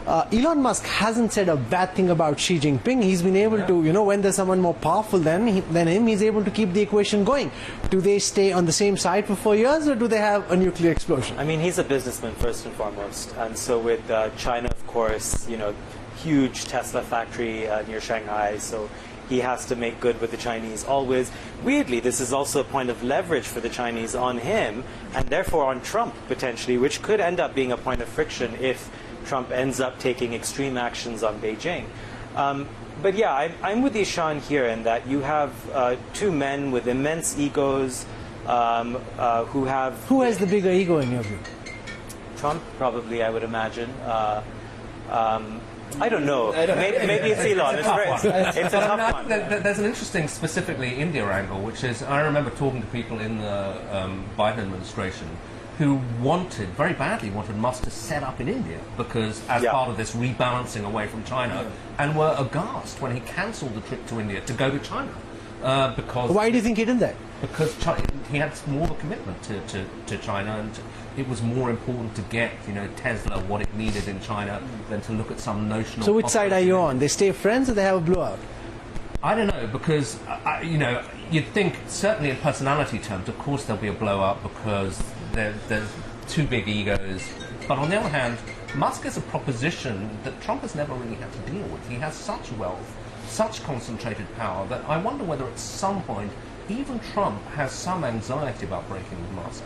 Elon Musk hasn't said a bad thing about Xi Jinping. He's been able to, when there's someone more powerful than him, he's able to keep the equation going. Do they stay on the same side for 4 years, or do they have a nuclear explosion? I mean, he's a businessman first and foremost, and so with China, of course, huge Tesla factory near Shanghai, so he has to make good with the Chinese always. Weirdly, this is also a point of leverage for the Chinese on him, and therefore on Trump, potentially, which could end up being a point of friction if Trump ends up taking extreme actions on Beijing. But yeah, I'm with Ishan here in that you have two men with immense egos who have... Who has the bigger ego in your view? Trump, probably, I would imagine. I don't know. Maybe it's Elon. It's a tough one. There's an interesting, specifically India angle, which is I remember talking to people in the Biden administration who very badly wanted Musk to set up in India because as part of this rebalancing away from China, and were aghast when he cancelled the trip to India to go to China. Because why do you think he did that? Because he had more of a commitment to China, and it was more important to get Tesla what it needed in China than to look at some notional... So which side are you on? They stay friends or they have a blowout? I don't know, because you'd think certainly in personality terms, of course there'll be a blowout because there's two big egos. But on the other hand, Musk is a proposition that Trump has never really had to deal with. He has such wealth, such concentrated power, that I wonder whether at some point even Trump has some anxiety about breaking with Musk.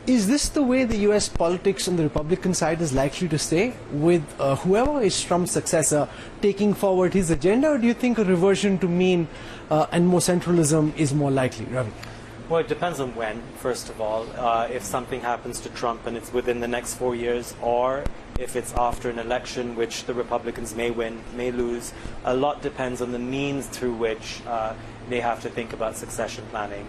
Is this the way the US politics on the Republican side is likely to stay, with whoever is Trump's successor taking forward his agenda, or do you think a reversion to mean and more centralism is more likely, Ravi? Well, it depends on when, first of all. If something happens to Trump and it's within the next 4 years, or if it's after an election which the Republicans may win, may lose. A lot depends on the means through which they have to think about succession planning.